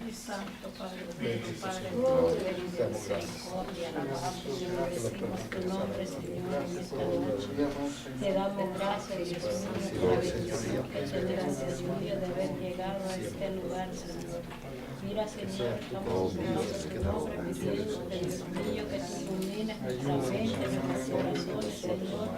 y santo, Padre bueno, Padre bueno, de misericordia, alabamos y bendecimos tu nombre, Señor, en esta noche. Te damos gracias, Dios mío, por la bendición que tenemos, Dios mío, de haber llegado a este lugar, Señor. Mira, Señor, estamos orando tu nombre, pidiéndote, Dios mío, que tú ilumines nuestra mente, nuestros corazones, Señor,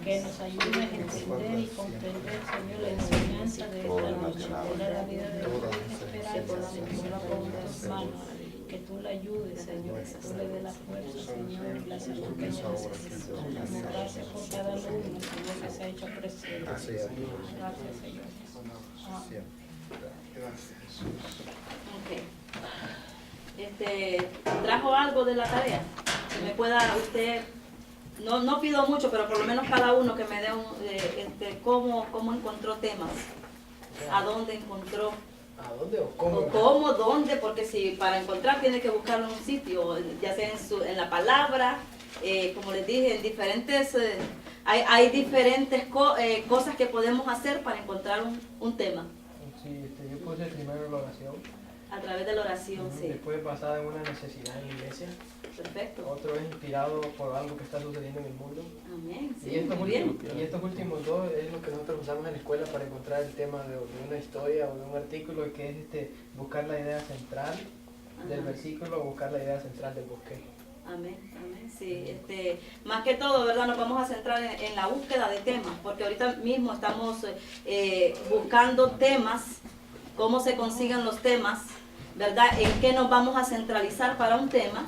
que nos ayudes a entender y comprender, Señor, la enseñanza de esta noche. Tener la vida de Dios y esperanza, Señor, con hermano, que tú le ayudes, Señor, que tú le des la fuerza, Señor, y la salud que ella necesita. Damos gracias por cada alumno, Señor, que se ha hecho presente. Gracias, Señor. Gracias, Jesús. Okay. ¿Trajo algo de la tarea? Que me pueda usted, no pido mucho, pero por lo menos cada uno que me dé cómo encontró temas, a dónde encontró, ¿A dónde o cómo? o cómo, dónde, porque si para encontrar tiene que buscarlo en un sitio, ya sea en la palabra, como les dije, en diferentes, hay diferentes cosas que podemos hacer para encontrar un tema. Sí, yo puse primero la oración. A través de la oración, sí. Después basada en una necesidad en la iglesia. Perfecto. Otro es inspirado por algo que está sucediendo en el mundo. Amén. Sí, Y estos, muy bien. y estos últimos dos es lo que nosotros usamos en la escuela para encontrar el tema de una historia o de un artículo, que es buscar la idea central del versículo o buscar la idea central del bosquejo. Amén, amén, sí, más que todo, ¿verdad? Nos vamos a centrar en la búsqueda de temas, porque ahorita mismo estamos buscando temas, cómo se consiguen los temas, ¿verdad? En qué nos vamos a centralizar para un tema,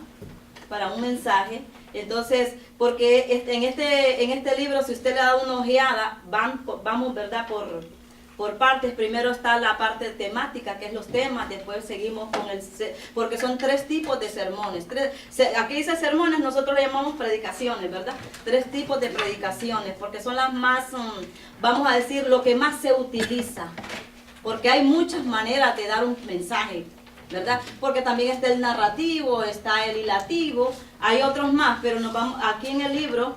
para un mensaje. Entonces, porque en este libro, si usted le da una ojeada, vamos, ¿verdad? Por partes. Primero está la parte temática, que es los temas, después seguimos con porque son 3 tipos de sermones. Aquí dice sermones, nosotros le llamamos predicaciones, ¿verdad? 3 tipos de predicaciones, porque son las más, vamos a decir, lo que más se utiliza, porque hay muchas maneras de dar un mensaje, ¿verdad? Porque también está el narrativo, está el hilativo, hay otros más, pero aquí en el libro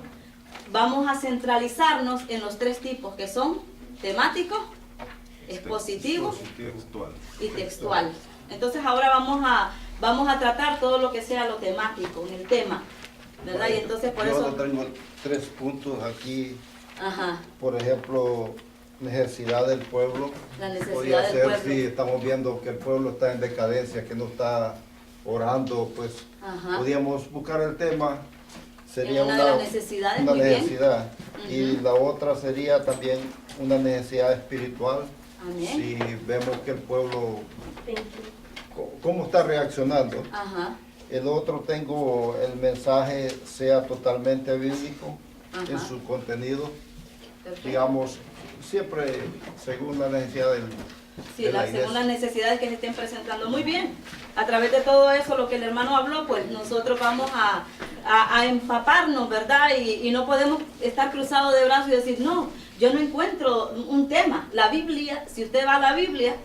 vamos a centralizarnos en los 3 tipos, que son temáticos, expositivo y textual. Entonces ahora vamos a tratar todo lo que sea lo temático, en el tema, ¿verdad? Y entonces por eso... Yo tengo 3 puntos aquí. Ajá. Por ejemplo, necesidad del pueblo. La necesidad Podría del ser pueblo. si estamos viendo que el pueblo está en decadencia, que no está orando, pues Ajá. podríamos buscar el tema. Sería una de las necesidades, una muy bien. necesidad. Ujú. Y la otra sería también una necesidad espiritual. Amén. Si vemos que el pueblo, cómo está reaccionando. Ajá. El otro tengo el mensaje sea totalmente bíblico. Ajá. En su contenido, Perfecto. digamos, siempre según la necesidad Sí, de la según iglesia. las necesidades que se estén presentando. Muy bien. A través de todo eso, lo que el hermano habló, pues nosotros vamos a empaparnos, ¿verdad? Y no podemos estar cruzados de brazos y decir, no, yo no encuentro un tema. La Biblia, si usted va a la Biblia,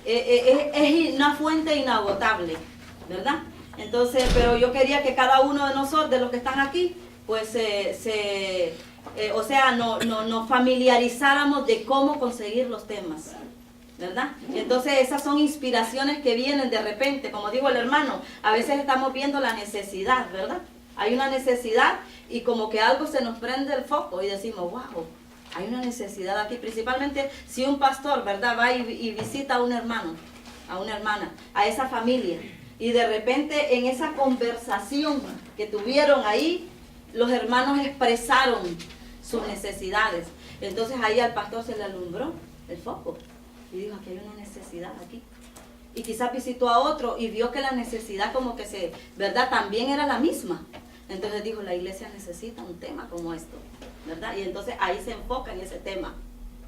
es una fuente inagotable, ¿verdad? Entonces, pero yo quería que cada uno de nosotros, de los que están aquí, pues nos familiarizáramos de cómo conseguir los temas, ¿verdad? Entonces esas son inspiraciones que vienen de repente, como dijo el hermano, a veces estamos viendo la necesidad, ¿verdad? Hay una necesidad y como que algo se nos prende el foco y decimos, wow, hay una necesidad aquí, principalmente si un pastor, ¿verdad? Va y visita a un hermano, a una hermana, a esa familia, y de repente en esa conversación que tuvieron ahí, los hermanos expresaron sus necesidades. Entonces ahí al pastor se le alumbró el foco y dijo, aquí hay una necesidad aquí. Y quizás visitó a otro y vio que la necesidad como que ¿verdad? También era la misma. Entonces dijo, la iglesia necesita un tema como esto, ¿verdad? Y entonces ahí se enfoca en ese tema.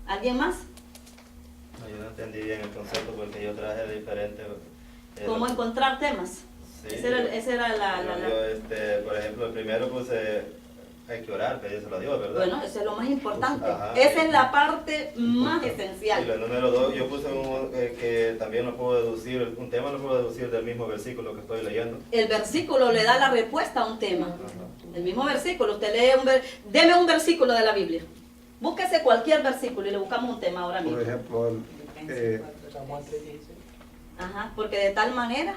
¿Alguien más? No, yo no entendí bien el concepto porque yo traje diferente. ¿Cómo encontrar temas? Sí, Ese era yo, por ejemplo, el primero puse, hay que orar, pedírselo a Dios, ¿verdad? Bueno, eso es lo más importante. Ajá. Esa es la parte más Y esencial. el número 2, yo puse que también lo puedo deducir, un tema lo puedo deducir del mismo versículo que estoy leyendo. El versículo le da la respuesta a un tema. Ajá. El mismo versículo, usted lee deme un versículo de la Biblia. Búsquese cualquier versículo y le buscamos un tema ahora mismo. Por ejemplo, Samuel 3:16. Ajá, porque de tal manera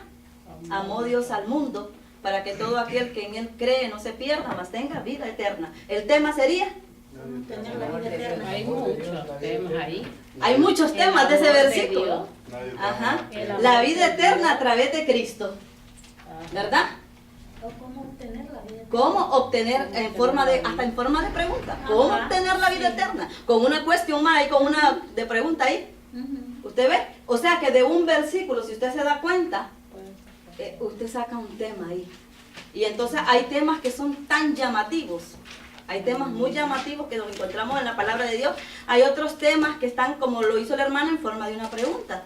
amó Dios al mundo para que todo aquel que en Él cree no se pierda, mas tenga vida eterna. El tema sería, Tener la vida eterna. Hay muchos temas ahí. hay muchos temas de ese amor de versículo. Dios. Ajá, El amor la de vida Dios. eterna a través de Cristo, Ajá. ¿verdad? O cómo obtener la vida eterna. ¿Cómo obtener hasta en forma de pregunta? ¿Cómo Ajá, obtener la vida sí. eterna? Con una cuestión más y con una de pregunta ahí. Ujú. ¿Usted ve? O sea que de un versículo, si usted se da cuenta, Pues, usted saca un tema ahí. Y entonces hay temas que son tan llamativos. Hay temas muy llamativos que nos encontramos en la palabra de Dios. Hay otros temas que están, como lo hizo el hermano, en forma de una pregunta.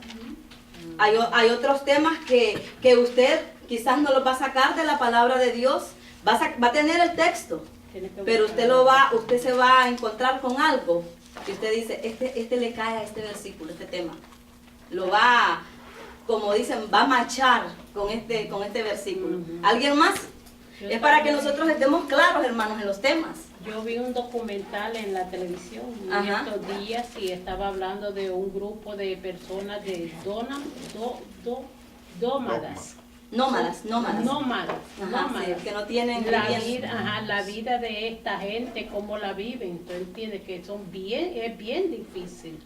Hay otros temas que usted quizás no los va a sacar de la palabra de Dios. Va a tener el texto, tiene que pero buscar. usted se va a encontrar con algo que usted dice, este le cae a este versículo, este tema. Lo va, como dicen, va a machar con este versículo. Ujú. ¿Alguien más? Yo Es para que también- nosotros estemos claros, hermanos, en los temas. Yo vi un documental en la televisión en Ajá. estos días y estaba hablando de un grupo de personas de nómadas. Nómadas. Nómadas. Ajá, sí, nómadas. que no tienen La vivienda. vida, ajá, la vida de esta gente, cómo la viven, tú entiendes que es bien difícil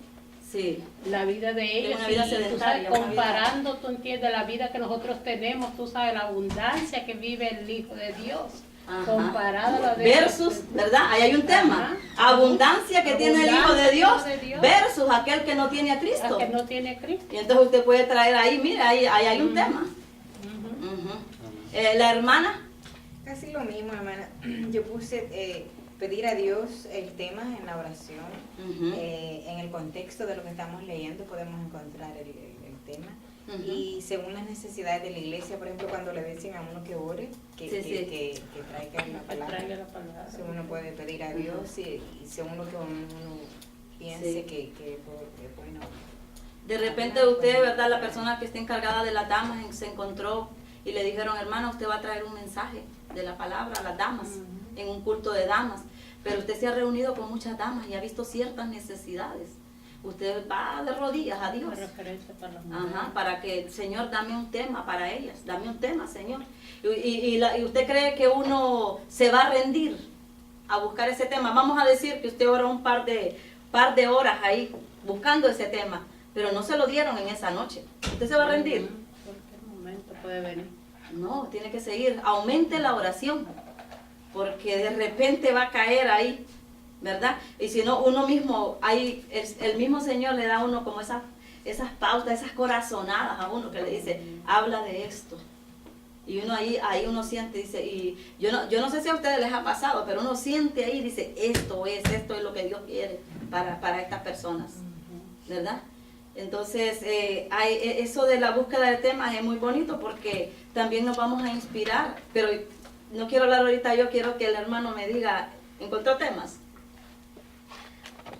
Sí. la vida de ellos. una vida y tú sabes, sedentaria, una vida- comparando, tú entiendes, la vida que nosotros tenemos, tú sabes, la abundancia que vive el Hijo de Dios, Ajá. comparado a la de Versus, ¿verdad? Ahí hay un tema. Ajá. Abundancia que tiene el Hijo de Abundancia Dios de Dios. versus aquel que no tiene a Cristo. la que no tiene Cristo. Y entonces usted puede traer ahí, mira, ahí hay un tema. Ujú. Ujú. La hermana, Casi lo mismo, hermana. Yo puse pedir a Dios el tema en la oración. Ujú. En el contexto de lo que estamos leyendo podemos encontrar el tema. Ujú. Y según las necesidades de la iglesia, por ejemplo, cuando le dicen a uno que ore, que traiga la Que palabra. traiga la palabra. Si uno puede pedir a Dios y según lo que uno piense Sí. que es bueno. de repente usted, ¿verdad? La persona que está encargada de las damas se encontró y le dijeron, hermana, usted va a traer un mensaje de la palabra a las damas Ujú. en un culto de damas. Pero usted se ha reunido con muchas damas y ha visto ciertas necesidades. Usted va de rodillas a Dios. Una referencia para las mujeres. Ajá, para que, Señor, dame un tema para ellas, dame un tema, Señor. Y usted cree que uno se va a rendir a buscar ese tema. Vamos a decir que usted ora un par de horas ahí buscando ese tema, pero no se lo dieron en esa noche. ¿Usted se va a rendir? Ujú. Cualquier momento puede venir. No, tiene que seguir. Aumente la oración, porque de repente va a caer ahí, ¿verdad? Y si no, uno mismo, ahí el mismo Señor le da a uno como esas pautas, esas corazonadas a uno que le dice, habla de esto. Y uno ahí uno siente, dice, y yo no sé si a ustedes les ha pasado, pero uno siente ahí, dice, esto es lo que Dios quiere para estas personas, ¿verdad? Entonces, eso de la búsqueda de temas es muy bonito porque también nos vamos a inspirar, pero no quiero hablar ahorita, yo quiero que el hermano me diga, ¿encontró temas?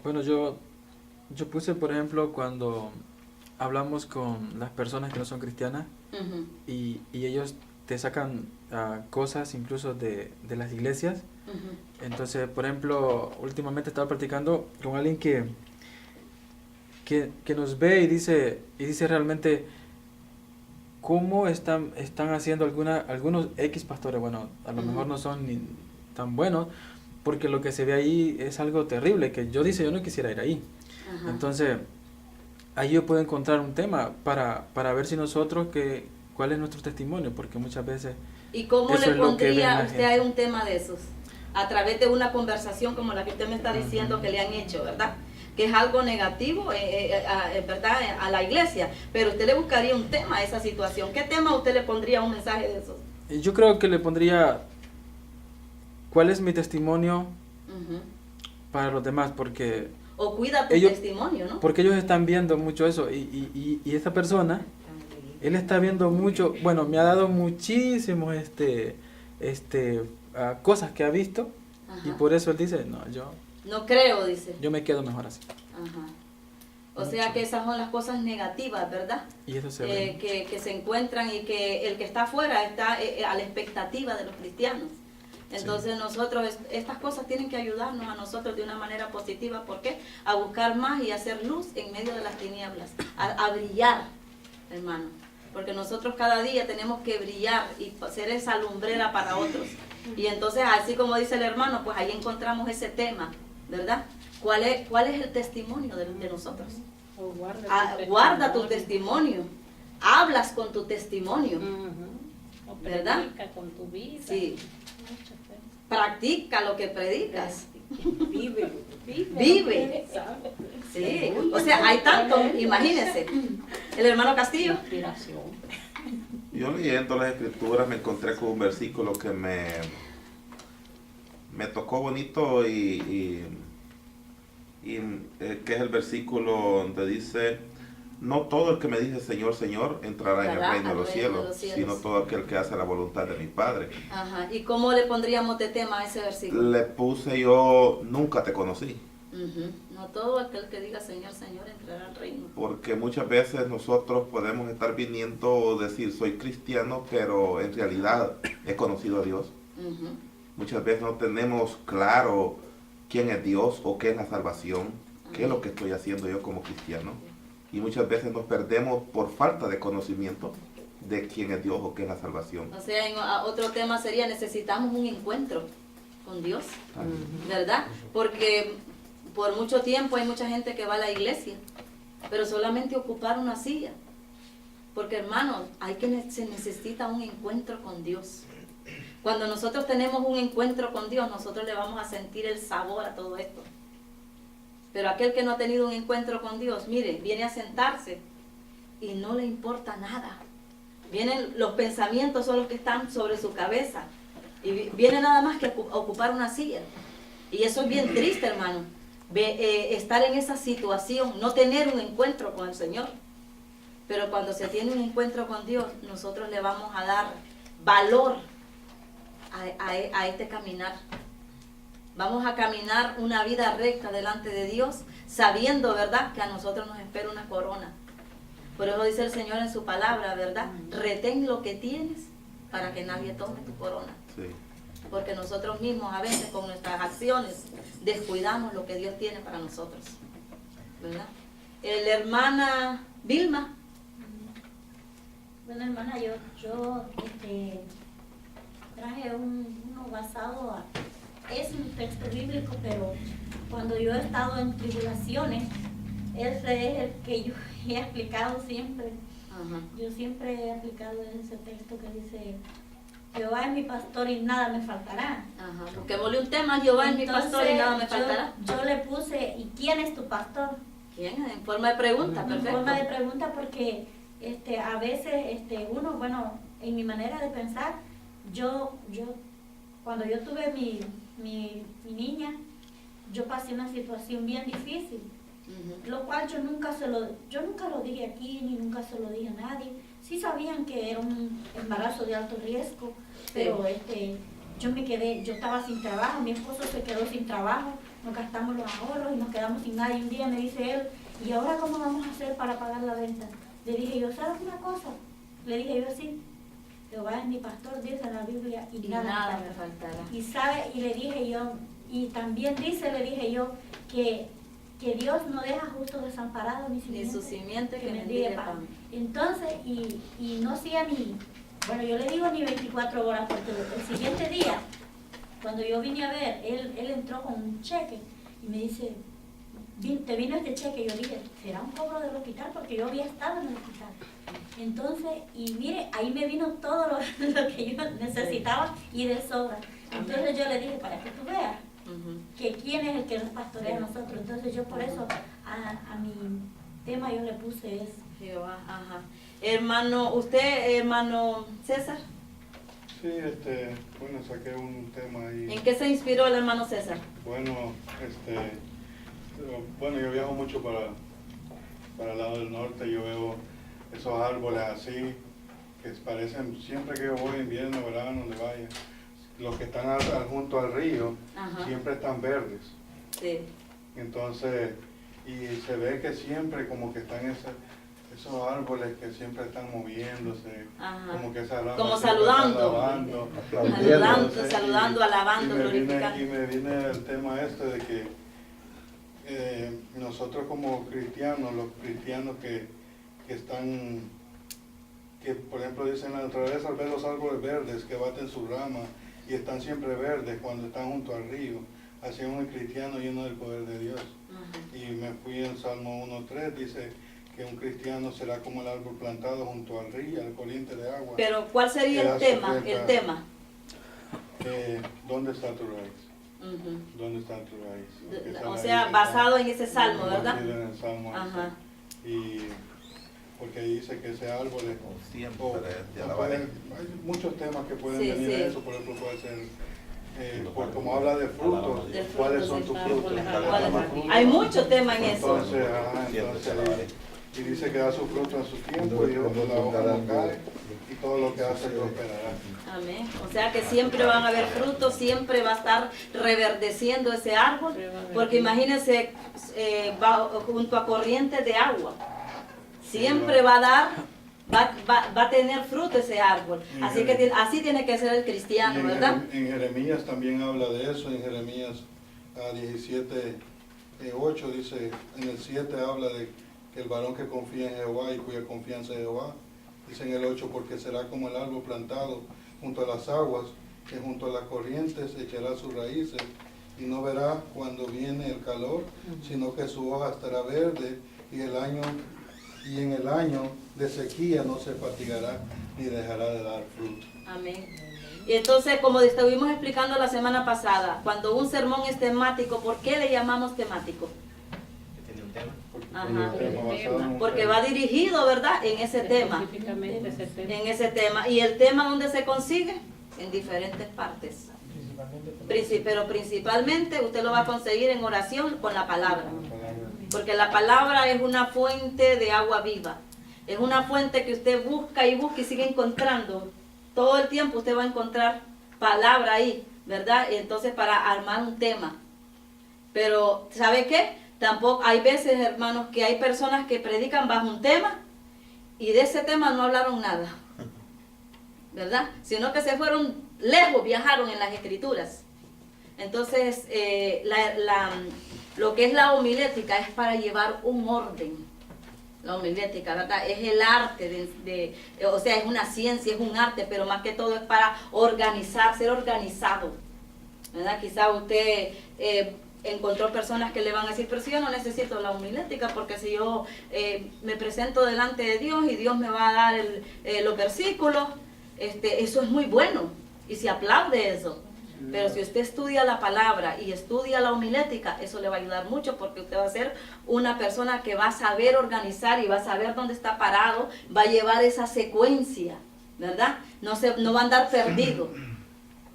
Bueno, yo puse, por ejemplo, cuando hablamos con las personas que no son cristianas Ujú, y ellos te sacan cosas incluso de las iglesias. ujú, Entonces, por ejemplo, últimamente estaba practicando con alguien que nos ve y dice realmente cómo están haciendo algunos X pastores. Bueno, a lo mejor no son ni tan buenos, porque lo que se ve ahí es algo terrible, que yo no quisiera ir ahí. ajá. Entonces, ahí yo puedo encontrar un tema para ver si nosotros, cuál es nuestro testimonio, porque muchas veces ¿Y cómo eso le es lo que ven pondría la usted gente. a un tema de esos? A través de una conversación como la que usted me está diciendo que le han hecho, ¿verdad? Que es algo negativo, ¿verdad? A la iglesia. Pero usted le buscaría un tema a esa situación. ¿Qué tema usted le pondría a un mensaje de esos? yo creo que le pondría cuál es mi testimonio Ujú. para los demás, porque O cuida tu Ellos- testimonio, ¿no? ellos están viendo mucho eso y esta persona, él está viendo mucho, bueno, me ha dado muchísimos cosas que ha visto y Ajá. por eso él dice, no, No creo, dice. yo me quedo mejor así. Ajá. O sea que esas son las cosas negativas, ¿verdad? Y eso se ve. Que se encuentran y que el que está afuera está a la expectativa de los cristianos. Entonces nosotros, estas cosas tienen que ayudarnos a nosotros de una manera positiva. ¿Por qué? A buscar más y hacer luz en medio de las tinieblas. A brillar, hermano. porque nosotros cada día tenemos que brillar y ser esa lumbrera para otros. Y entonces, así como dice el hermano, pues ahí encontramos ese tema, ¿verdad? ¿Cuál es el testimonio de nosotros? Guarda tu testimonio, hablas con tu testimonio, ¿verdad? Predica con tu vida. Sí. Practica lo que predicas. Vive. Sí, o sea, hay tanto, imagínense. El hermano Castillo. Inspiración. Yo leyendo las escrituras me encontré con un versículo que me tocó bonito que es el versículo donde dice: no todo el que me dice Señor, Señor entrará en el reino de los cielos, sino todo aquel que hace la voluntad de mi Padre. Ajá. ¿Y cómo le pondríamos de tema a ese versículo? Le puse yo: nunca te conocí. No todo aquel que diga Señor, Señor entrará al reino. Porque muchas veces nosotros podemos estar viniendo o decir soy cristiano, pero en realidad he conocido a Dios. Muchas veces no tenemos claro quién es Dios o qué es la salvación, qué es lo que estoy haciendo yo como cristiano. Y muchas veces nos perdemos por falta de conocimiento de quién es Dios o qué es la salvación. O sea, otro tema sería: necesitamos un encuentro con Dios, ¿verdad? Porque por mucho tiempo hay mucha gente que va a la iglesia, pero solamente ocupar una silla. Porque, hermanos, se necesita un encuentro con Dios. Cuando nosotros tenemos un encuentro con Dios, nosotros le vamos a sentir el sabor a todo esto. Pero aquel que no ha tenido un encuentro con Dios, mire, viene a sentarse y no le importa nada. Los pensamientos son los que están sobre su cabeza. Y viene nada más que ocupar una silla. Y eso es bien triste, hermano. Estar en esa situación, no tener un encuentro con el Señor. Pero cuando se tiene un encuentro con Dios, nosotros le vamos a dar valor a este caminar. Vamos a caminar una vida recta delante de Dios, sabiendo, ¿verdad?, que a nosotros nos espera una corona. Por eso dice el Señor en su palabra, ¿verdad? Retén lo que tienes para que nadie tome tu corona. Sí. Porque nosotros mismos a veces con nuestras acciones descuidamos lo que Dios tiene para nosotros, ¿verdad? La hermana Vilma. Bueno, hermana, yo traje uno basado es un texto bíblico, pero cuando yo he estado en tribulaciones, ese es el que yo he aplicado siempre. Yo siempre he aplicado ese texto que dice: Jehová es mi pastor y nada me faltará. Busquémosle un tema: Jehová es mi pastor y nada me faltará. Yo le puse: ¿y quién es tu pastor? ¿Quién? En forma de pregunta, perfecto. En forma de pregunta, porque a veces uno, bueno, en mi manera de pensar, yo cuando yo tuve mi niña, yo pasé una situación bien difícil, lo cual yo nunca lo dije aquí, ni nunca se lo dije a nadie. Sí sabían que era un embarazo de alto riesgo, pero yo estaba sin trabajo, mi esposo se quedó sin trabajo, nos gastamos los ahorros y nos quedamos sin nada. Y un día me dice él: ¿y ahora cómo vamos a hacer para pagar la venta? Le dije yo: ¿sabes una cosa? Le dije yo: sí, Jehová es mi pastor, dice en la Biblia, y nada me faltará. Y le dije yo, y también le dije yo, que Dios no deja justo desamparado ni su simiente que mendigue pan. Entonces, y no hacía bueno, yo le digo ni 24 horas, porque el siguiente día, cuando yo vine a ver, él entró con un cheque y me dice: ¿te vino este cheque? Yo dije: ¿será un cobro del hospital? Porque yo había estado en el hospital. Entonces, y mire, ahí me vino todo lo que yo necesitaba y de sobra. Entonces yo le dije: para que tú veas que quién es el que nos pastorea a nosotros. Entonces yo por eso a mi tema yo le puse eso. Jehová, Hermano, usted, hermano César. Sí, bueno, saqué un tema ahí. ¿En qué se inspiró el hermano César? Bueno, bueno, yo viajo mucho para el lado del norte. Yo veo esos árboles así, que parecen, siempre que yo voy, invierno, verano, donde vaya, los que están junto al río, siempre están verdes. Sí. Entonces, y se ve que siempre como que están esos árboles que siempre están moviéndose, como que saludando, alabando, glorificando. Y me viene el tema de que nosotros como cristianos, los cristianos que que por ejemplo dicen la naturaleza al ver los árboles verdes que baten sus ramas y están siempre verdes cuando están junto al río, así es un cristiano lleno del poder de Dios. Y me fui en Salmo 1.3, dice que un cristiano será como el árbol plantado junto al río, al corriente de agua. Pero ¿cuál sería el tema? El tema. ¿Dónde está tu raíz? ¿Dónde está tu raíz? O sea, basado en ese salmo, ¿verdad? En el salmo. Y porque dice que ese árbol es hay muchos temas que pueden venir de eso, por ejemplo puede ser como habla de frutos, ¿cuáles son tus frutos? Hay mucho tema en eso. Entonces, y dice que da su fruto en su tiempo y la hoja no cae y todo lo que hace prosperará. Amén. O sea que siempre van a haber frutos, siempre va a estar reverdeciendo ese árbol, porque imagínense junto a corrientes de agua, siempre va a dar, va a tener fruto ese árbol. Así que así tiene que ser el cristiano, ¿verdad? En Jeremías también habla de eso, en Jeremías 17:8 dice, en el 7 habla de que el varón que confía en Jehová y cuya confianza en Jehová, dice en el 8, porque será como el árbol plantado junto a las aguas, que junto a las corrientes echará sus raíces, y no verá cuando viene el calor, sino que su hoja estará verde, y en el año de sequía no se fatigará, ni dejará de dar fruto. Amén. Y entonces, como estuvimos explicando la semana pasada, cuando un sermón es temático, ¿por qué le llamamos temático? Porque va dirigido, ¿verdad? En ese tema. En ese tema. ¿Y el tema dónde se consigue? En diferentes partes. Pero principalmente usted lo va a conseguir en oración con la palabra. Porque la palabra es una fuente de agua viva. Es una fuente que usted busca y busca y sigue encontrando. Todo el tiempo usted va a encontrar palabra ahí, ¿verdad? Y entonces para armar un tema. Pero, ¿sabe qué? Tampoco hay veces, hermanos, que hay personas que predican bajo un tema y de ese tema no hablaron nada, ¿verdad? Sino que se fueron lejos, viajaron en las escrituras. Entonces, lo que es la homilética es para llevar un orden. La homilética, ¿verdad? Es el arte, o sea, es una ciencia, es un arte, pero más que todo es para organizar, ser organizado, ¿verdad? Quizá usted encontró personas que le van a decir, pero si yo no necesito la homilética, porque si yo me presento delante de Dios y Dios me va a dar los versículos, eso es muy bueno y se aplaude eso. Pero si usted estudia la palabra y estudia la homilética, eso le va a ayudar mucho, porque usted va a ser una persona que va a saber organizar y va a saber dónde está parado, va a llevar esa secuencia, ¿verdad? No va a andar perdido.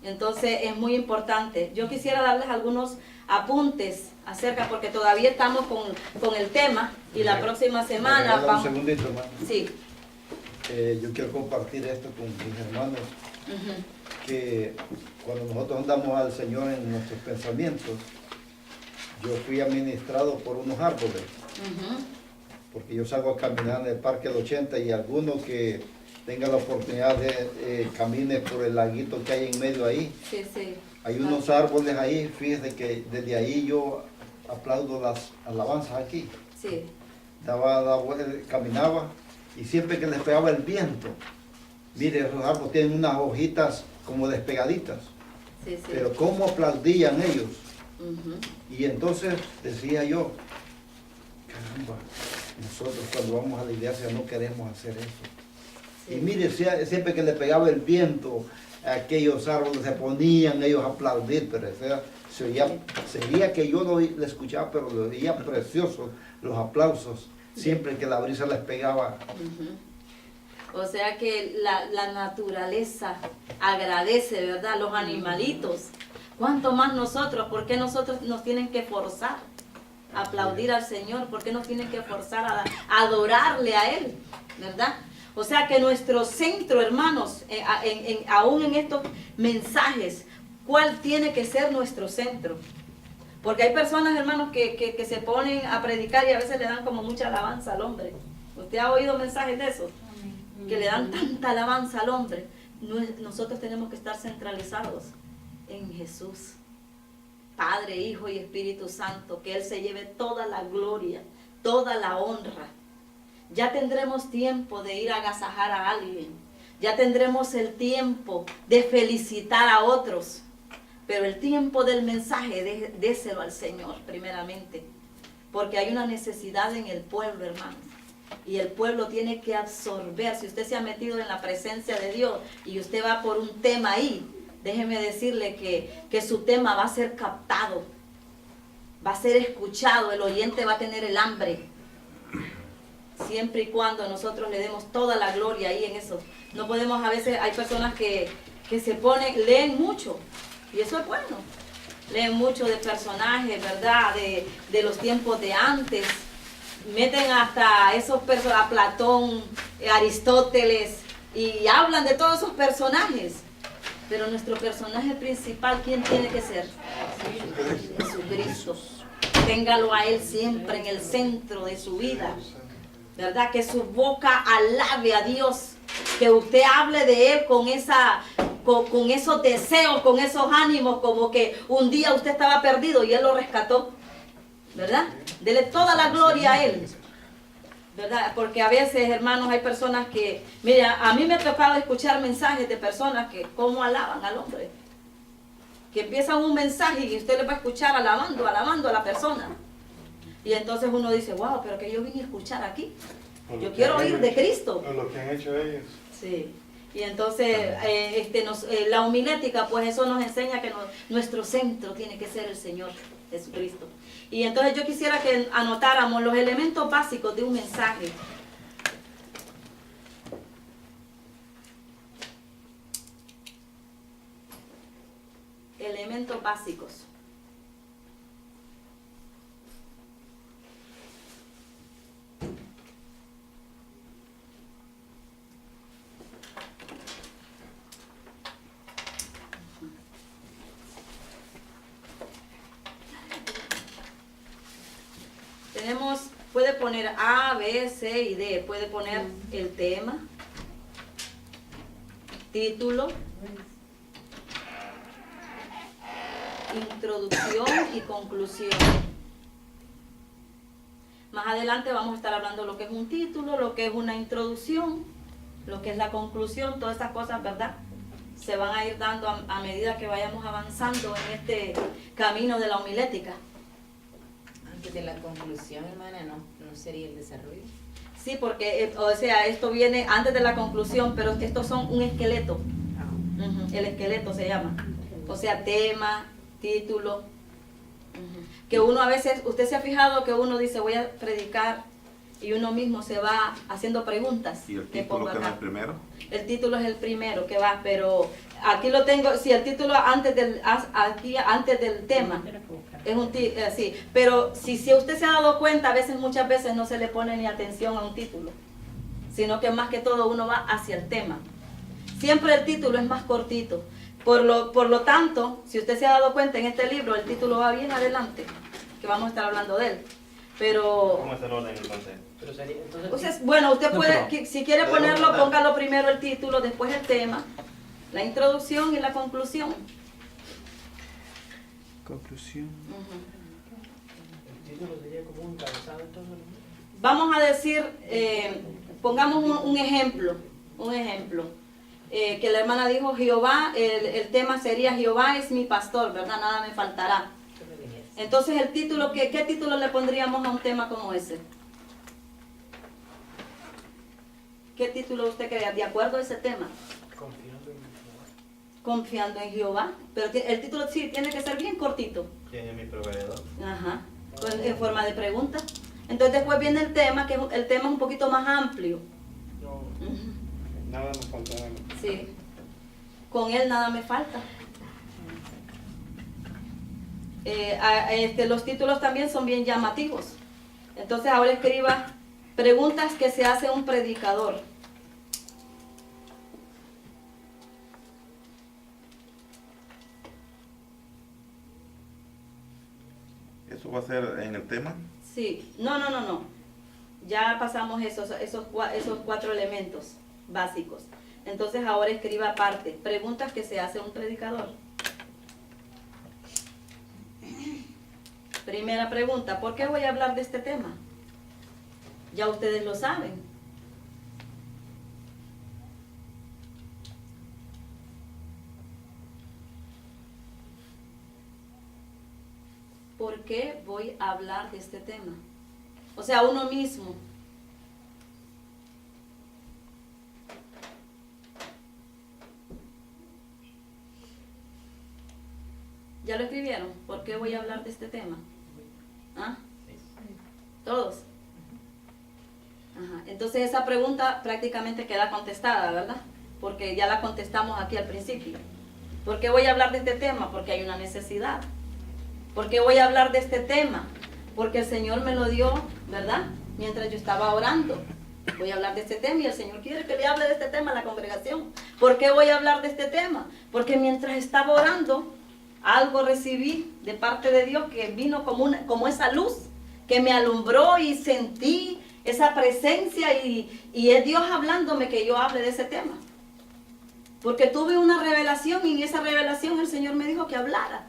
Entonces es muy importante. Yo quisiera darles algunos apuntes acerca, porque todavía estamos con el tema y la próxima semana vamos. Un segundito, hermano. Sí. Yo quiero compartir esto con mis hermanos, que cuando nosotros andamos al Señor en nuestros pensamientos, yo fui administrado por unos árboles, porque yo salgo a caminar en el Parque del 80 y alguno que tenga la oportunidad de camine por el laguito que hay en medio ahí. Sí, sí. Hay unos árboles ahí, fíjese que desde ahí yo aplaudo las alabanzas aquí. Sí. Caminaba y siempre que les pegaba el viento, mire, esos árboles tienen unas hojitas como despegaditas, sí, sí. Pero cómo aplaudían ellos. Y entonces decía yo, caramba, nosotros cuando vamos a la iglesia no queremos hacer eso. Sí. Y mire, siempre que le pegaba el viento, aquellos árboles se ponían ellos a aplaudir, pero sería que yo lo escuchaba, pero lo veía precioso, los aplausos, siempre que la brisa les pegaba. O sea que la naturaleza agradece, ¿verdad? Los animalitos. ¿Cuánto más nosotros? ¿Por qué nosotros nos tienen que forzar a aplaudir al Señor? ¿Por qué nos tienen que forzar a adorarle a Él? ¿Verdad? O sea que nuestro centro, hermanos, aún en estos mensajes, ¿cuál tiene que ser nuestro centro? Porque hay personas, hermanos, que se ponen a predicar y a veces le dan como mucha alabanza al hombre. ¿Usted ha oído mensajes de eso? Que le dan tanta alabanza al hombre. Nosotros tenemos que estar centralizados en Jesús, Padre, Hijo y Espíritu Santo, que Él se lleve toda la gloria, toda la honra. Ya tendremos tiempo de ir a agasajar a alguien. Ya tendremos el tiempo de felicitar a otros. Pero el tiempo del mensaje, déselo al Señor primeramente. Porque hay una necesidad en el pueblo, hermano. Y el pueblo tiene que absorber. Si usted se ha metido en la presencia de Dios y usted va por un tema ahí, déjeme decirle que su tema va a ser captado. Va a ser escuchado. El oyente va a tener el hambre. Siempre y cuando nosotros le demos toda la gloria ahí en eso. No podemos, a veces hay personas que se ponen, leen mucho. Y eso es bueno. Leen mucho de personajes, ¿verdad? De los tiempos de antes. Meten hasta esos personajes, a Platón, Aristóteles, y hablan de todos esos personajes. Pero nuestro personaje principal, ¿quién tiene que ser? Jesucristo. Téngalo a Él siempre en el centro de su vida. ¿Verdad? Que su boca alabe a Dios. Que usted hable de Él con esos deseos, con esos ánimos, como que un día usted estaba perdido y Él lo rescató. ¿Verdad? Dele toda la gloria a Él. ¿Verdad? Porque a veces, hermanos, hay personas que, mira, a mí me ha tocado escuchar mensajes de personas que cómo alaban al hombre. Que empiezan un mensaje y usted le va a escuchar alabando a la persona. Y entonces uno dice, wow, pero que yo vine a escuchar aquí. Yo quiero oír de Cristo. O lo que han hecho ellos. Sí. Y entonces la homilética, pues eso nos enseña que nuestro centro tiene que ser el Señor Jesucristo. Y entonces yo quisiera que anotáramos los elementos básicos de un mensaje. Elementos básicos. Puede poner A, B, C y D. Puede poner el tema, título, introducción y conclusión. Más adelante vamos a estar hablando de lo que es un título, lo que es una introducción, lo que es la conclusión, todas esas cosas, ¿verdad? Se van a ir dando a medida que vayamos avanzando en este camino de la homilética. Antes de la conclusión, hermana, ¿no sería el desarrollo? Sí, porque, o sea, esto viene antes de la conclusión, pero estos son un esqueleto. El esqueleto se llama. O sea, tema, título. Que uno a veces, usted se ha fijado que uno dice, voy a predicar, y uno mismo se va haciendo preguntas. ¿Y el título que no es el primero? El título es el primero que va, pero aquí lo tengo, sí, el título antes del tema. Es un sí, pero si usted se ha dado cuenta, muchas veces no se le pone ni atención a un título, sino que más que todo uno va hacia el tema. Siempre el título es más cortito. Por lo tanto, si usted se ha dado cuenta en este libro, el título va bien adelante, que vamos a estar hablando de él. Pero ¿cómo es el orden entonces? Entonces, bueno, usted puede, si quiere ponerlo, póngalo primero el título, después el tema, la introducción y la conclusión. Conclusión. El título sería como un encabezado entonces. Vamos a decir, pongamos un ejemplo, que la hermana dijo Jehová, el tema sería Jehová es mi pastor, ¿verdad? Nada me faltará. Entonces el título, ¿qué título le pondríamos a un tema como ese? ¿Qué título usted crea? ¿De acuerdo a ese tema? Confiando en Jehová. Pero el título sí tiene que ser bien cortito. ¿Quién es mi proveedor? Ajá. En forma de pregunta. Entonces después viene el tema, que el tema es un poquito más amplio. No, nada me faltará. Sí. Con él nada me falta. Los títulos también son bien llamativos. Entonces ahora escriba preguntas que se hace un predicador. ¿Eso va a ser en el tema? Sí, no. Ya pasamos esos 4 elementos básicos. Entonces ahora escriba aparte, preguntas que se hace un predicador. Primera pregunta, ¿por qué voy a hablar de este tema? Ya ustedes lo saben. ¿Por qué voy a hablar de este tema? O sea, uno mismo. ¿Ya lo escribieron? ¿Por qué voy a hablar de este tema? ¿Ah? ¿Todos? Ajá. Entonces esa pregunta prácticamente queda contestada, ¿verdad? Porque ya la contestamos aquí al principio. ¿Por qué voy a hablar de este tema? Porque hay una necesidad. ¿Por qué voy a hablar de este tema? Porque el Señor me lo dio, ¿verdad? Mientras yo estaba orando. Voy a hablar de este tema y el Señor quiere que le hable de este tema a la congregación. ¿Por qué voy a hablar de este tema? Porque mientras estaba orando, algo recibí de parte de Dios que vino como esa luz que me alumbró y sentí esa presencia y es Dios hablándome que yo hable de ese tema. Porque tuve una revelación y en esa revelación el Señor me dijo que hablara.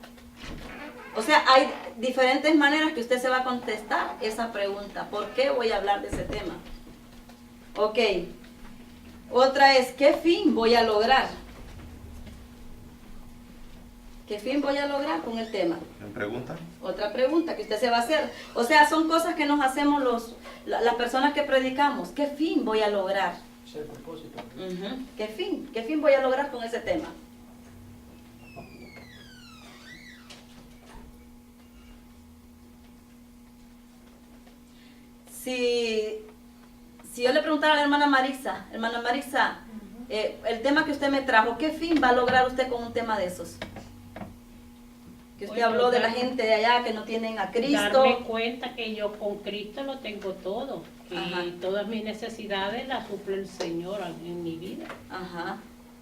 O sea, hay diferentes maneras que usted se va a contestar esa pregunta. ¿Por qué voy a hablar de ese tema? Ok. Otra es, ¿qué fin voy a lograr? ¿Qué fin voy a lograr con el tema? ¿Me pregunta? Otra pregunta que usted se va a hacer. O sea, son cosas que nos hacemos las personas que predicamos. ¿Qué fin voy a lograr? Es el propósito. ¿Qué fin? ¿Qué fin voy a lograr con ese tema? Si yo le preguntara a la hermana Marisa, el tema que usted me trajo, ¿qué fin va a lograr usted con un tema de esos? Que usted habló de la gente de allá que no tienen a Cristo. Darme cuenta que yo con Cristo lo tengo todo, que Ajá. todas mis necesidades las suple el Señor en mi vida. Ajá.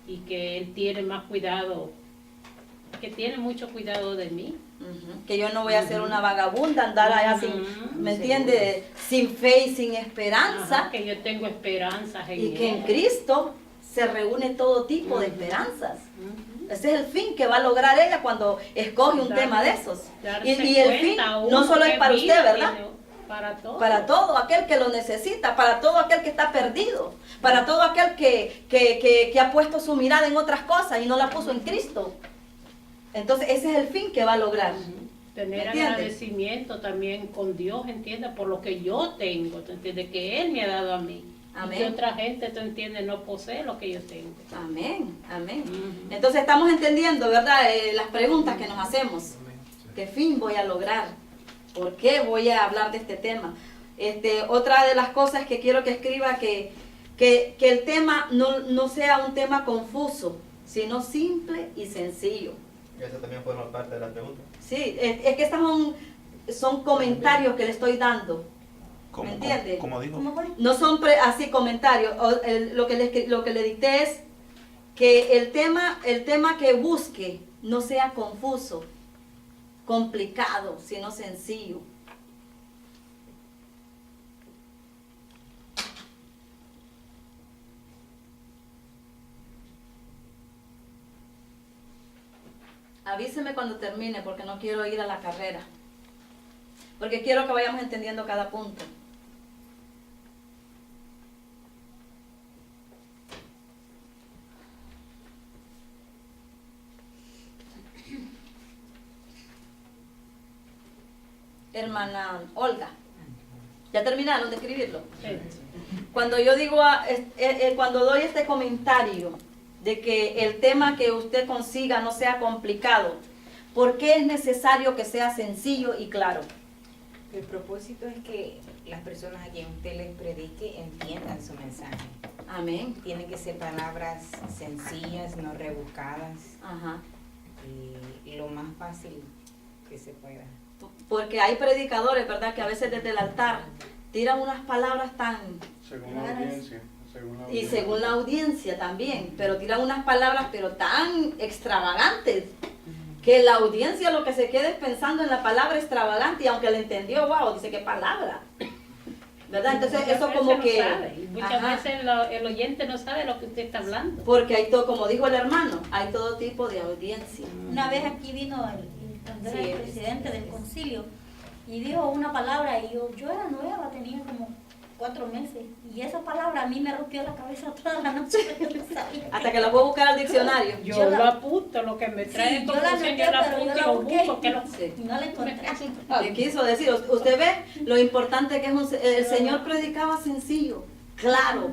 Y que Él tiene más cuidado, que tiene mucho cuidado de mí. Que yo no voy a ser una vagabunda, andar allá sin, ¿me entiende? Sin fe y sin esperanza. Ajá, que yo tengo esperanzas en Y que en Él. Cristo se reúne todo tipo de esperanzas. Ese es el fin que va a lograr ella cuando escoge un tema de esos. Y el fin no solo es para usted, ¿verdad? Para todo. Para todo aquel que lo necesita, para todo aquel que está perdido, para todo aquel que ha puesto su mirada en otras cosas y no la puso en Cristo. Entonces ese es el fin que va a lograr. Tener agradecimiento también con Dios, ¿entiendes? Por lo que yo tengo, ¿tú entiendes? Que Él me ha dado a mí. Amén. Y que otra gente, ¿tú entiendes? No posee lo que yo tengo. Amén, amén. Entonces estamos entendiendo, ¿verdad? Las preguntas que nos hacemos. ¿Qué fin voy a lograr? ¿Por qué voy a hablar de este tema? Otra de las cosas que quiero que escriba, que el tema no sea un tema confuso, sino simple y sencillo. Y eso también forma parte de la pregunta. Sí, es que estas son comentarios que le estoy dando. ¿Me entiende? ¿Cómo digo? No son así comentarios. Lo que le dicté es que el tema que busque no sea confuso, complicado, sino sencillo. Avíseme cuando termine porque no quiero ir a la carrera. Porque quiero que vayamos entendiendo cada punto. Hermana Olga, ¿ya terminaron de escribirlo? Sí. Cuando yo digo, cuando doy este comentario de que el tema que usted consiga no sea complicado, ¿por qué es necesario que sea sencillo y claro? El propósito es que las personas a quien usted les predique entiendan su mensaje. Amén. Tienen que ser palabras sencillas, no rebuscadas. Ajá. Y lo más fácil que se pueda. Porque hay predicadores, ¿verdad?, que a veces desde el altar tiran unas palabras tan... Según la audiencia. Y según la audiencia también, pero tiran unas palabras pero tan extravagantes que la audiencia lo que se queda es pensando en la palabra extravagante y aunque le entendió, wow, dice qué palabra, ¿verdad? Entonces eso como que... Muchas veces el oyente no sabe lo que usted está hablando. Porque hay todo, como dijo el hermano, hay todo tipo de audiencia. Una vez aquí vino cuando era el presidente del concilio y dijo una palabra y yo era nueva, tenía como 4 meses. Y esa palabra a mí me rompió la cabeza toda la noche. Hasta que la voy a buscar al diccionario. Yo lo apunto, lo que me trae yo la anoté, yo la pero apunto yo y la lo busqué. busco, que lo No la encontré. ¿Qué quiso decir? Usted ve lo importante que es el Señor predicaba sencillo, claro,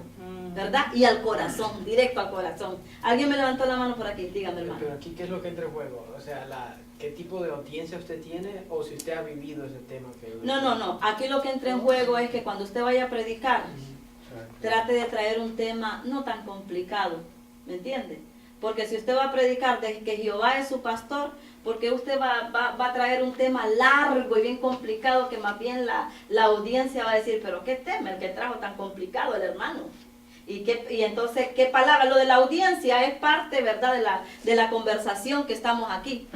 ¿verdad? Y al corazón, directo al corazón. Alguien me levantó la mano por aquí, dígame, hermano. Pero aquí, ¿qué es lo que entra en juego? O sea, ¿qué tipo de audiencia usted tiene o si usted ha vivido ese tema? No. Aquí lo que entra en juego es que cuando usted vaya a predicar, trate de traer un tema no tan complicado, ¿me entiende? Porque si usted va a predicar de que Jehová es su pastor, porque usted va a traer un tema largo y bien complicado que más bien la audiencia va a decir, pero ¿qué tema el que trajo tan complicado el hermano? Y entonces, ¿qué palabra? Lo de la audiencia es parte, ¿verdad?, de la conversación que estamos aquí.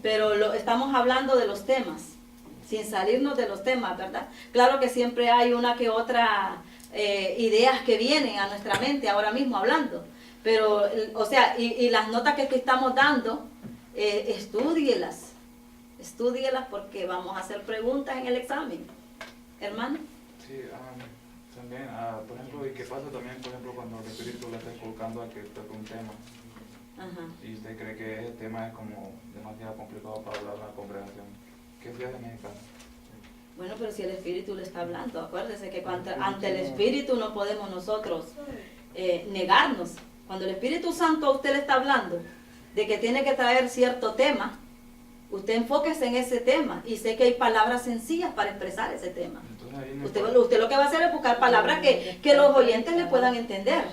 Pero estamos hablando de los temas, sin salirnos de los temas, ¿verdad? Claro que siempre hay una que otra ideas que vienen a nuestra mente ahora mismo hablando. Pero, o sea, y las notas que aquí estamos dando, estúdielas porque vamos a hacer preguntas en el examen. Hermano. Sí, también, por ejemplo, ¿y qué pasa también, por ejemplo, cuando el Espíritu le está colocando a que toque un tema? Ajá. Y usted cree que ese tema es como demasiado complicado para hablar a una congregación. ¿Qué se hace en ese caso? Bueno, pero si el Espíritu le está hablando, acuérdese que ante el Espíritu no podemos nosotros negarnos. Cuando el Espíritu Santo a usted le está hablando de que tiene que traer cierto tema, usted enfóquese en ese tema y sé que hay palabras sencillas para expresar ese tema. Usted lo que va a hacer es buscar palabras que los oyentes le puedan entender,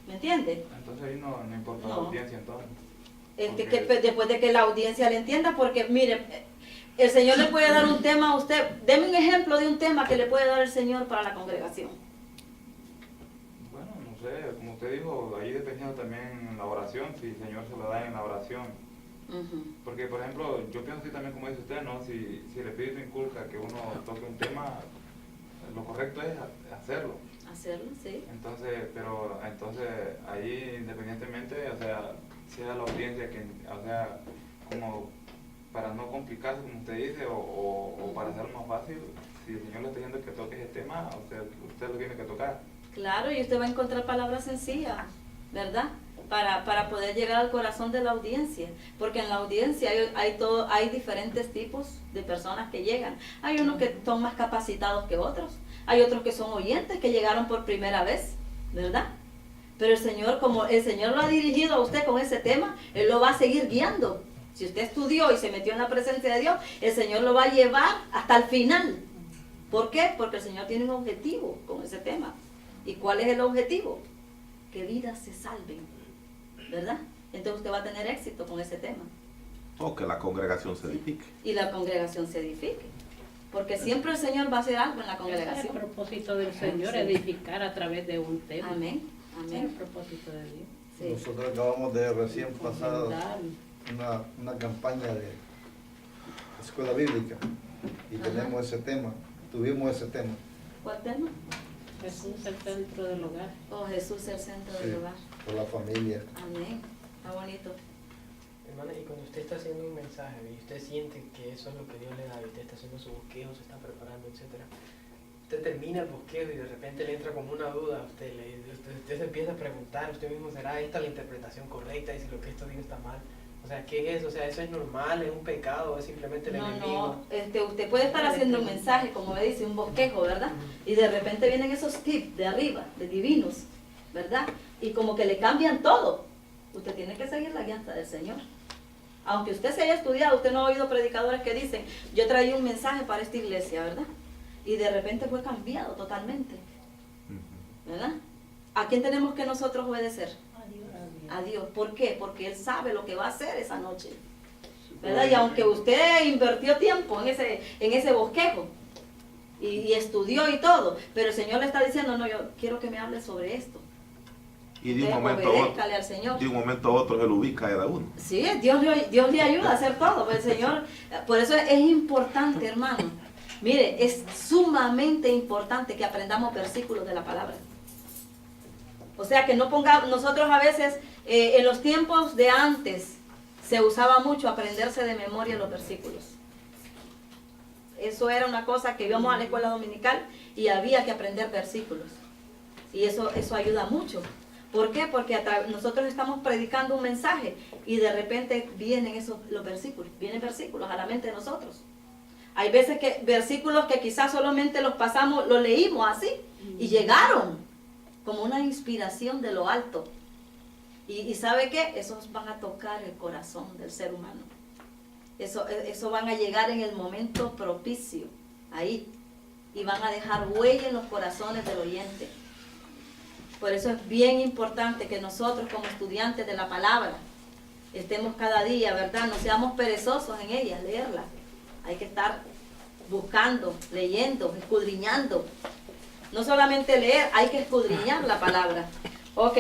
¿me entiende? Entonces ahí no importa la audiencia entonces. Después de que la audiencia le entienda, porque mire, el Señor le puede dar un tema a usted. Deme un ejemplo de un tema que le puede dar el Señor para la congregación. Bueno, no sé, como usted dijo, ahí dependiendo también en la oración, si el Señor se lo da en la oración. Porque, por ejemplo, yo pienso así también como dice usted, ¿no? Si el Espíritu inculca que uno toque un tema, lo correcto es hacerlo. Hacerlo, sí. Entonces, ahí independientemente, o sea, sea la audiencia que, o sea, como para no complicarse, como usted dice, o para hacerlo más fácil, si el Señor le está diciendo que toque ese tema, usted lo tiene que tocar. Claro, y usted va a encontrar palabras sencillas, ¿verdad? Para poder llegar al corazón de la audiencia, porque en la audiencia hay diferentes tipos de personas que llegan. Hay unos que son más capacitados que otros, hay otros que son oyentes que llegaron por primera vez, ¿verdad? Pero el Señor, como el Señor lo ha dirigido a usted con ese tema, Él lo va a seguir guiando. Si usted estudió y se metió en la presencia de Dios, el Señor lo va a llevar hasta el final. ¿Por qué? Porque el Señor tiene un objetivo con ese tema. ¿Y cuál es el objetivo? Que vidas se salven, ¿verdad? Entonces usted va a tener éxito con ese tema. O que la congregación se edifique. Y la congregación se edifique. Porque siempre el Señor va a hacer algo en la congregación. Es el propósito del Señor, edificar a través de un tema. Amén. Es el propósito de Dios. Sí. Nosotros acabamos de recién pasar una campaña de escuela bíblica y tenemos ese tema, tuvimos ese tema. ¿Cuál tema? Jesús el centro del hogar. Oh, Jesús el centro del hogar. Por la familia. Amén. Está bonito. Hermana, y cuando usted está haciendo un mensaje y usted siente que eso es lo que Dios le da y usted está haciendo su bosquejo, se está preparando, etcétera, usted termina el bosquejo y de repente le entra como una duda, usted se empieza a preguntar, usted mismo, ¿será esta la interpretación correcta? Y si lo que esto digo está mal. O sea, ¿qué es eso? O sea, ¿eso es normal? ¿Es un pecado? ¿Es simplemente el enemigo? No, usted puede estar haciendo un mensaje, como me dice, un bosquejo, ¿verdad? Y de repente vienen esos tips de arriba, de divinos, ¿verdad? Y como que le cambian todo. Usted tiene que seguir la guianza del Señor. Aunque usted se haya estudiado, usted no ha oído predicadores que dicen, yo traía un mensaje para esta iglesia, ¿verdad? Y de repente fue cambiado totalmente, ¿verdad? ¿A quién tenemos que nosotros obedecer? A Dios. ¿Por qué? Porque Él sabe lo que va a hacer esa noche, ¿verdad? Y aunque usted invirtió tiempo en ese bosquejo y estudió y todo, pero el Señor le está diciendo, no, yo quiero que me hable sobre esto. Y de un momento al Señor. De un momento a otro Él ubica a cada uno. Sí, Dios le ayuda a hacer todo. Pues el Señor, por eso es importante, hermano. Mire, es sumamente importante que aprendamos versículos de la palabra. O sea, que no pongamos, nosotros a veces, en los tiempos de antes, se usaba mucho aprenderse de memoria los versículos. eso era una cosa que íbamos a la escuela dominical y había que aprender versículos. Y eso ayuda mucho. ¿Por qué? Porque nosotros estamos predicando un mensaje y de repente vienen los versículos, vienen versículos a la mente de nosotros. Hay veces que versículos que quizás solamente los pasamos, los leímos así y llegaron como una inspiración de lo alto. Y ¿sabe qué? Esos van a tocar el corazón del ser humano. Eso van a llegar en el momento propicio, ahí. Y van a dejar huella en los corazones del oyente. Por eso es bien importante que nosotros como estudiantes de la palabra estemos cada día, ¿verdad? No seamos perezosos en ella, leerla. Hay que estar buscando, leyendo, escudriñando. No solamente leer, hay que escudriñar la palabra. Ok.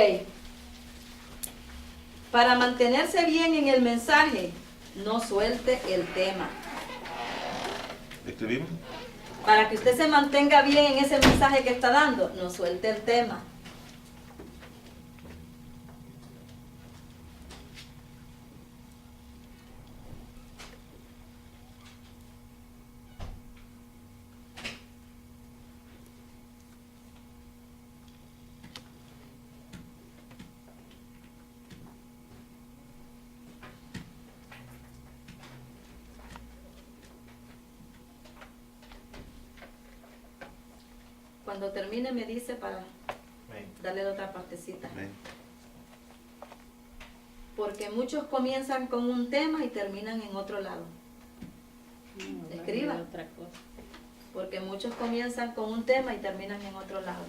Para mantenerse bien en el mensaje, no suelte el tema. ¿Escribimos? Para que usted se mantenga bien en ese mensaje que está dando, no suelte el tema. Cuando termine me dice para darle la otra partecita. Porque muchos comienzan con un tema y terminan en otro lado. Escriba. Porque muchos comienzan con un tema y terminan en otro lado.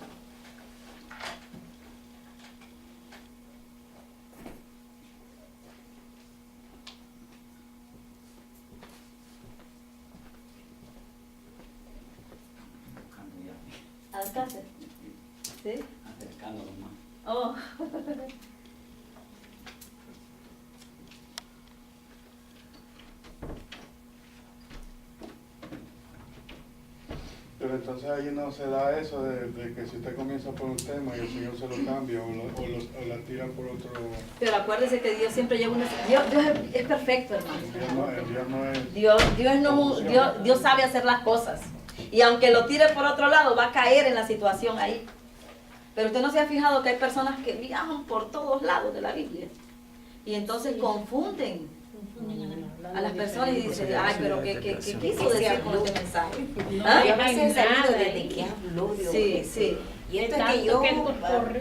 ¿Alcance? ¿Sí? Acercándolo más. Oh. Pero entonces ahí no se da eso de que si usted comienza por un tema y el Señor se lo cambia o la tira por otro. Pero acuérdese que Dios siempre lleva una... Dios es perfecto, hermano. Dios no es... Dios sabe hacer las cosas. Y aunque lo tire por otro lado, va a caer en la situación ahí. Pero usted no se ha fijado que hay personas que viajan por todos lados de la Biblia. Y entonces confunden a las personas y dicen, ay, pero ¿qué quiso decir con este mensaje? Yo me he sabido desde que habló Dios. Sí. Y esto es que yo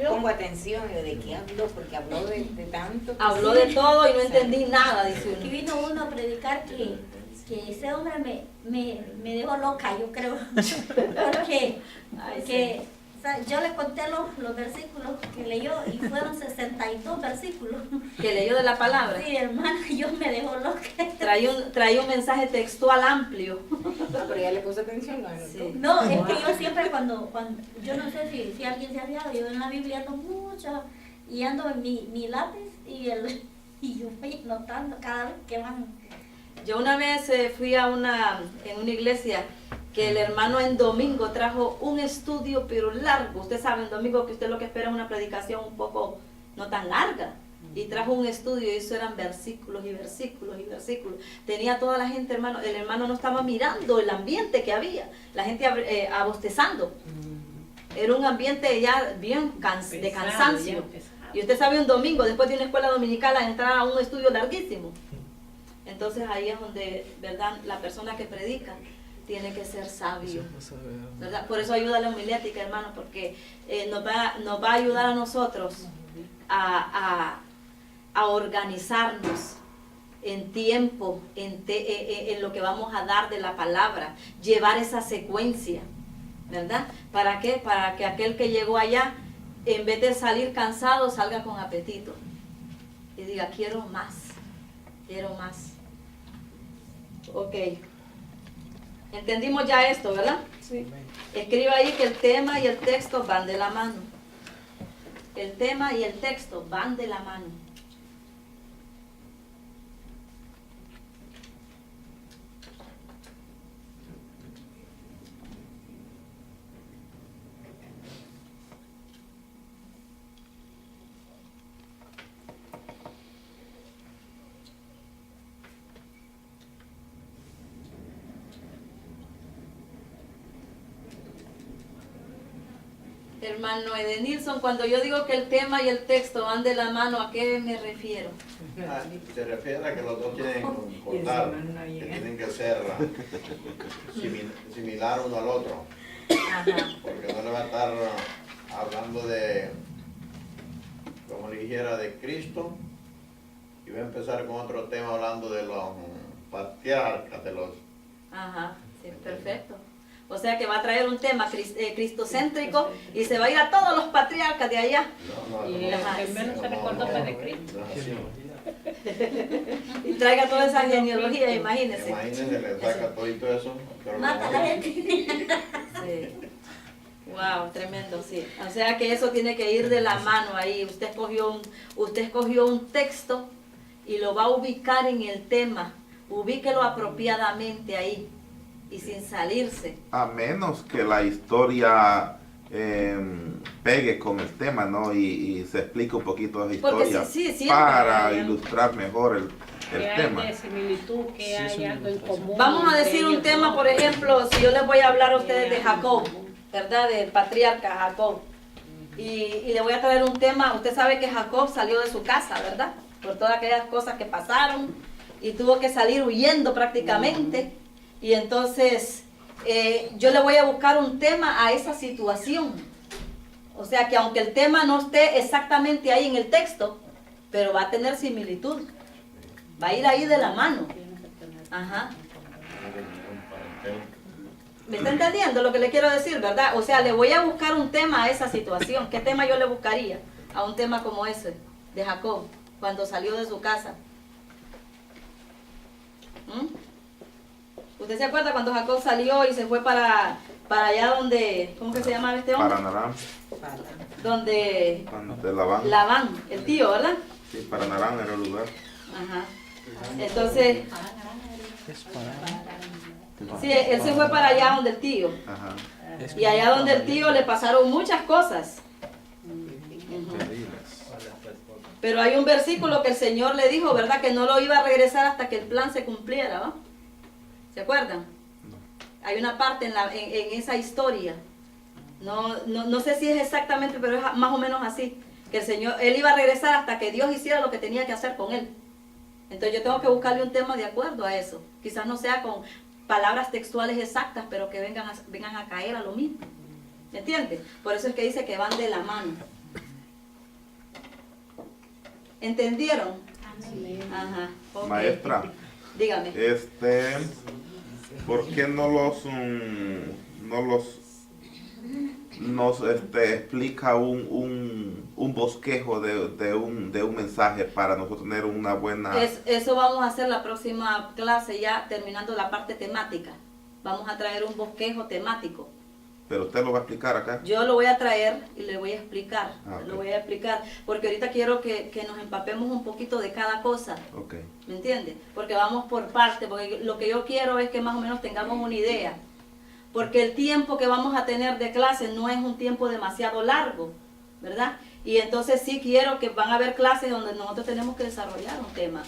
pongo atención de qué habló, porque habló de tanto. Habló de todo y no entendí nada, dice uno. Aquí vino uno a predicar que ese hombre me dejó loca, yo creo. Porque o sea, yo le conté los versículos que leyó y fueron 62 versículos. ¿Que leyó de la palabra? Sí, hermano, yo me dejó loca. Traía un mensaje textual amplio. Pero ya le puse atención, ¿no? Sí. No, es que yo siempre cuando yo no sé si alguien se ha fijado, yo en la Biblia ando mucho y ando en mi lápiz y yo voy notando cada vez que van. Yo una vez fui en una iglesia que el hermano en domingo trajo un estudio pero largo. Usted sabe, en domingo que usted lo que espera es una predicación un poco no tan larga. Y trajo un estudio y eso eran versículos y versículos y versículos. Tenía toda la gente, hermano, el hermano no estaba mirando el ambiente que había. La gente abostezando. Era un ambiente ya bien de cansancio. Y usted sabe, un domingo, después de una escuela dominical, a entrar a un estudio larguísimo. Entonces ahí es donde, ¿verdad?, la persona que predica tiene que ser sabio, ¿verdad? Por eso ayuda la homilética, hermano, porque nos va a ayudar a nosotros a organizarnos en tiempo, en lo que vamos a dar de la palabra, llevar esa secuencia, ¿verdad? ¿Para qué? Para que aquel que llegó allá, en vez de salir cansado, salga con apetito y diga, quiero más, quiero más. Ok. Entendimos ya esto, ¿verdad? Sí. Escriba ahí que el tema y el texto van de la mano. El tema y el texto van de la mano. Hermano Edenilson, cuando yo digo que el tema y el texto van de la mano, ¿a qué me refiero? Se refiere a que los dos tienen que concordar, que tienen que ser similar uno al otro. Ajá. Porque no le va a estar hablando de, como le dijera, de Cristo, y va a empezar con otro tema hablando de los patriarcas, de los... Ajá, sí, perfecto. O sea que va a traer un tema cristocéntrico y se va a ir a todos los patriarcas de allá. Y el que menos se recordó fue de Cristo. Y traiga toda esa genealogía, imagínense. Imagínense, le saca todo eso. Pero mata a la gente. Sí. Wow, tremendo, sí. O sea que eso tiene que ir de la mano ahí. Usted escogió un texto y lo va a ubicar en el tema. Ubíquelo apropiadamente ahí y sin salirse. A menos que la historia pegue con el tema, ¿no? Y se explique un poquito de historia para ilustrar mejor el tema. Que hay similitud, que hay algo en común. Vamos a decir un tema, por ejemplo, si yo les voy a hablar a ustedes de Jacob, ¿verdad? Del patriarca Jacob. Y le voy a traer un tema. Usted sabe que Jacob salió de su casa, ¿verdad? Por todas aquellas cosas que pasaron y tuvo que salir huyendo prácticamente. Y entonces yo le voy a buscar un tema a esa situación. O sea que aunque el tema no esté exactamente ahí en el texto, pero va a tener similitud. Va a ir ahí de la mano. Ajá. ¿Me está entendiendo lo que le quiero decir, verdad? O sea, le voy a buscar un tema a esa situación. ¿Qué tema yo le buscaría a un tema como ese de Jacob cuando salió de su casa? ¿Usted se acuerda cuando Jacob salió y se fue para allá donde, ¿cómo que se llamaba este hombre? Paranarán. Donde Labán. Labán, el tío, ¿verdad? Sí, Paranarán era el lugar. Ajá. Entonces, sí, él se fue para allá donde el tío. Ajá. Y allá donde el tío le pasaron muchas cosas. Pero hay un versículo que el Señor le dijo, ¿verdad? Que no lo iba a regresar hasta que el plan se cumpliera, ¿va? ¿Se acuerdan? Hay una parte en esa historia. No sé si es exactamente, pero es más o menos así. Que el Señor, él iba a regresar hasta que Dios hiciera lo que tenía que hacer con él. Entonces yo tengo que buscarle un tema de acuerdo a eso. Quizás no sea con palabras textuales exactas, pero que vengan a caer a lo mismo. ¿Me entiendes? Por eso es que dice que van de la mano. ¿Entendieron? Ajá. Okay. Maestra. Dígame. ¿Por qué nos explica un bosquejo de un mensaje para nosotros tener una buena... Eso vamos a hacer la próxima clase, ya terminando la parte temática. Vamos a traer un bosquejo temático. ¿Pero usted lo va a explicar acá? Yo lo voy a traer y le voy a explicar. Okay. Lo voy a explicar, porque ahorita quiero que nos empapemos un poquito de cada cosa. Okay. ¿Me entiende? Porque vamos por parte, porque lo que yo quiero es que más o menos tengamos una idea. Porque el tiempo que vamos a tener de clase no es un tiempo demasiado largo, ¿verdad? Y entonces sí quiero que van a haber clases donde nosotros tenemos que desarrollar un tema.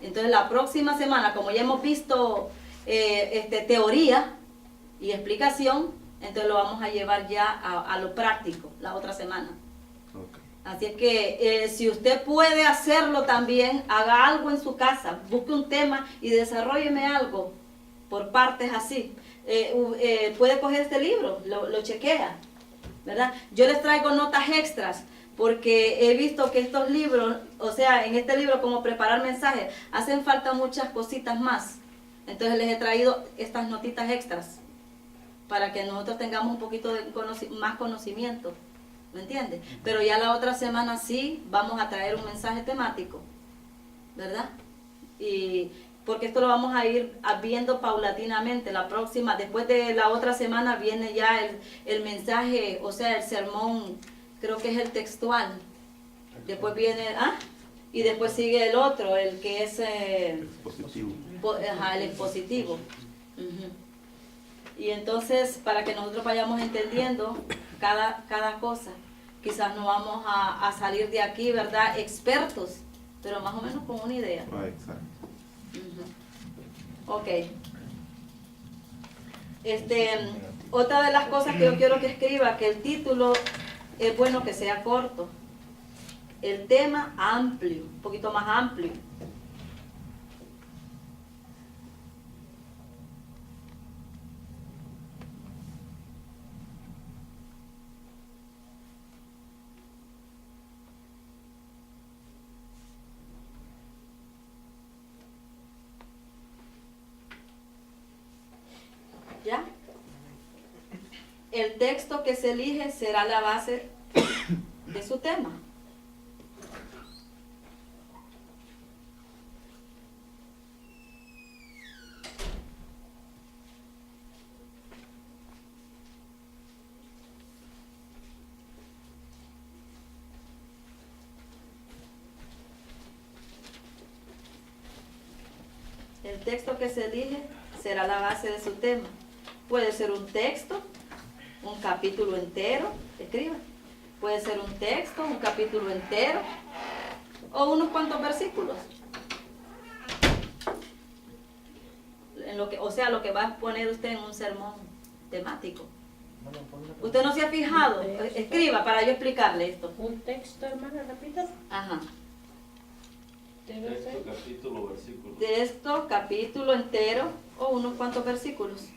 Entonces la próxima semana, como ya hemos visto teoría y explicación, entonces lo vamos a llevar ya a lo práctico la otra semana. Okay. Así es que si usted puede hacerlo también, haga algo en su casa, busque un tema y desarrolleme algo por partes así. Puede coger este libro, lo chequea, ¿verdad? Yo les traigo notas extras porque he visto que estos libros, o sea, en este libro como preparar mensajes, hacen falta muchas cositas más. Entonces les he traído estas notitas extras para que nosotros tengamos un poquito de más conocimiento, ¿me entiendes? Pero ya la otra semana sí vamos a traer un mensaje temático, ¿verdad? Y porque esto lo vamos a ir viendo paulatinamente. La próxima, después de la otra semana viene ya el mensaje, o sea, el sermón, creo que es el textual. Después viene, y después sigue el otro, el que es expositivo. El expositivo. Y entonces, para que nosotros vayamos entendiendo cada cosa, quizás no vamos a salir de aquí, ¿verdad? Expertos, pero más o menos con una idea. Exacto. Ok. Otra de las cosas que yo quiero que escriba, que el título es bueno que sea corto. El tema amplio, un poquito más amplio. ¿Ya? El texto que se elige será la base de su tema. El texto que se elige será la base de su tema. Puede ser un texto, un capítulo entero, escriba. Puede ser un texto, un capítulo entero, o unos cuantos versículos. O sea, lo que va a poner usted en un sermón temático. ¿Usted no se ha fijado? Escriba para yo explicarle esto. Un texto, hermana, repítalo. Ajá. Texto, capítulo, versículo. Texto, capítulo entero, o unos cuantos versículos.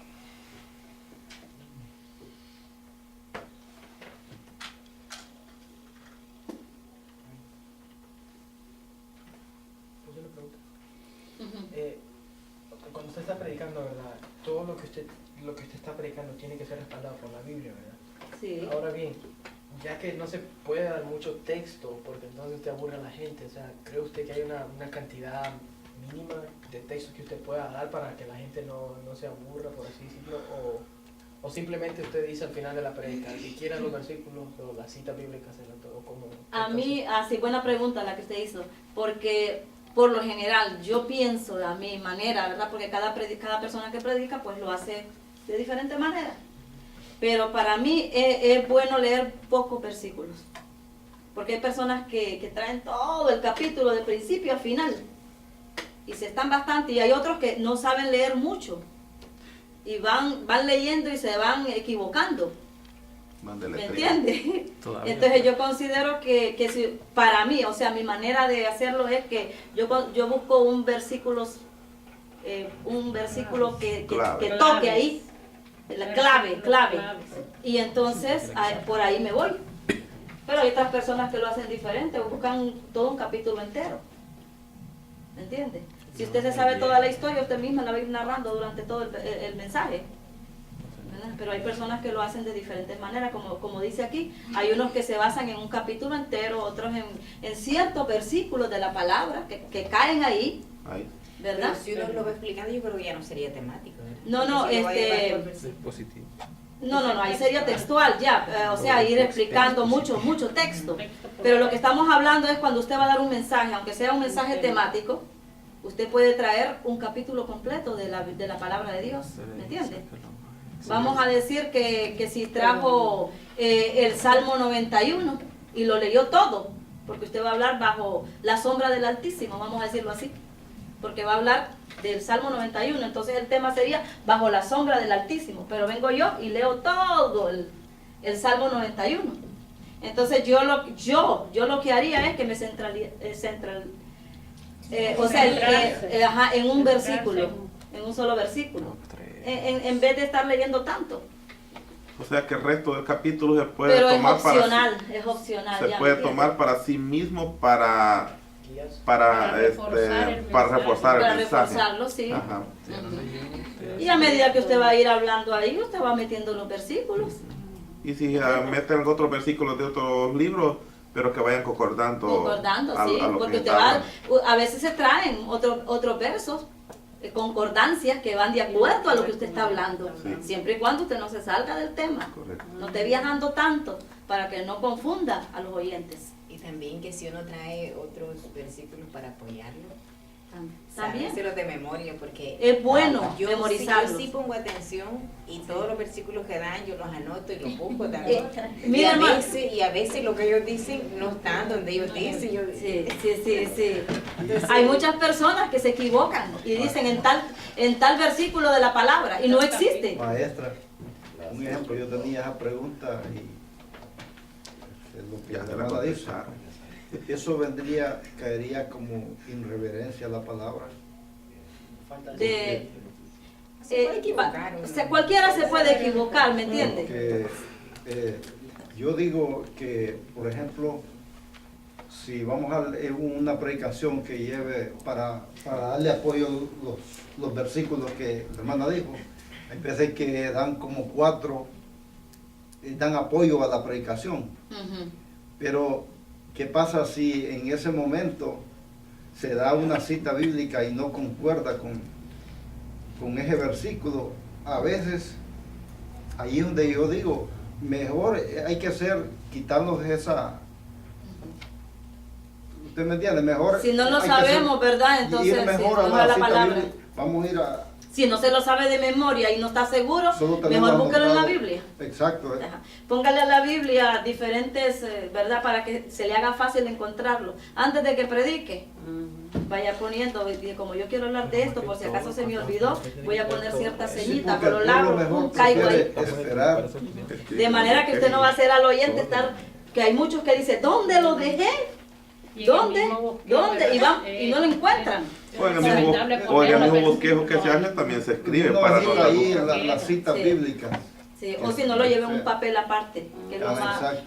Cuando usted está predicando, ¿verdad? Todo lo que usted está predicando tiene que ser respaldado por la Biblia, ¿verdad? Sí. Ahora bien, ya que no se puede dar mucho texto, porque entonces te aburre a la gente, o sea, ¿cree usted que hay una cantidad mínima de textos que usted pueda dar para que la gente no se aburra, por así decirlo? O simplemente usted dice al final de la predica, si quieren los versículos o las citas bíblicas, o como... A mí, así buena pregunta la que usted hizo, porque por lo general yo pienso a mi manera, ¿verdad? Porque cada persona que predica pues lo hace de diferente manera. Pero para mí es bueno leer pocos versículos, porque hay personas que traen todo el capítulo de principio a final y se están bastante, y hay otros que no saben leer mucho y van leyendo y se van equivocando. ¿Me entiende? Entonces yo considero que si, para mí, o sea, mi manera de hacerlo es que yo busco un versículo que toque ahí, la clave. Y entonces por ahí me voy. Pero hay otras personas que lo hacen diferente, buscan todo un capítulo entero. ¿Me entiende? Si usted se sabe toda la historia, usted misma la va a ir narrando durante todo el mensaje. Pero hay personas que lo hacen de diferentes maneras, como dice aquí. Hay unos que se basan en un capítulo entero, otros en ciertos versículos de la palabra que caen ahí, ¿verdad? Pero si uno lo va explicando, yo creo que ya no sería temático, ¿verdad? No, ahí sería textual ya, o sea, ir explicando mucho texto. Pero lo que estamos hablando es cuando usted va a dar un mensaje, aunque sea un mensaje temático, usted puede traer un capítulo completo de la palabra de Dios, ¿me entiende? Vamos a decir que si trajo el Salmo 91 y lo leyó todo, porque usted va a hablar bajo la sombra del Altísimo, vamos a decirlo así, porque va a hablar del Salmo 91, entonces el tema sería bajo la sombra del Altísimo, pero vengo yo y leo todo el Salmo 91. Entonces yo lo que haría es que me en un versículo, en un solo versículo, en vez de estar leyendo tanto. O sea que el resto del capítulo se puede tomar es opcional. Se puede tomar para sí mismo para reforzar el mensaje. Reforzarlo, sí. Ajá. Y a medida que usted va a ir hablando ahí, usted va metiendo los versículos. Y si meten otros versículos de otros libros, pero que vayan concordando. Sí, porque usted a veces se traen otros versos, concordancias que van de acuerdo a lo que usted está hablando, siempre y cuando usted no se salga del tema. Correcto. No esté viajando tanto para que no confunda a los oyentes. Y también que si uno trae otros versículos para apoyarlo, también sábeselo de memoria, porque es bueno memorizarlos. Yo sí pongo atención y todos los versículos que dan yo los anoto y los busco también. Y a veces lo que ellos dicen no están donde ellos dicen. Sí. Entonces, hay muchas personas que se equivocan y dicen en tal versículo de la palabra y no existe. Maestra, un ejemplo, yo tenía esa pregunta y lo que la hermana dice, eso caería como irreverencia a la palabra. Cualquiera se puede equivocar, ¿me entiendes? Yo digo que, por ejemplo, si vamos a una predicación que lleve para darle apoyo los versículos que la hermana dijo, hay veces que dan como 4, dan apoyo a la predicación. Pero, ¿qué pasa si en ese momento se da una cita bíblica y no concuerda con ese versículo? A veces, ahí es donde yo digo, mejor hay que quitarnos esa... ¿Usted me entiende? Mejor... Si no lo sabemos, ¿verdad? Entonces, ir mejor si a la palabra. Bíblica. Vamos a ir a... Si no se lo sabe de memoria y no está seguro, mejor búsquelo en la Biblia. Exacto. Póngale a la Biblia diferentes, ¿verdad? Para que se le haga fácil encontrarlo. Antes de que predique, vaya poniendo, como yo quiero hablar de esto, por si acaso se me olvidó, voy a poner cierta ceñita, pero lo hago, caigo ahí. De manera que usted no va a hacer al oyente estar, que hay muchos que dicen, ¿dónde lo dejé? ¿Dónde? Y no lo encuentran. O en el mismo bosquejo que se hace también se escribe no, para ahí la cita bíblica. Sí, o si no lo lleven un papel aparte, que es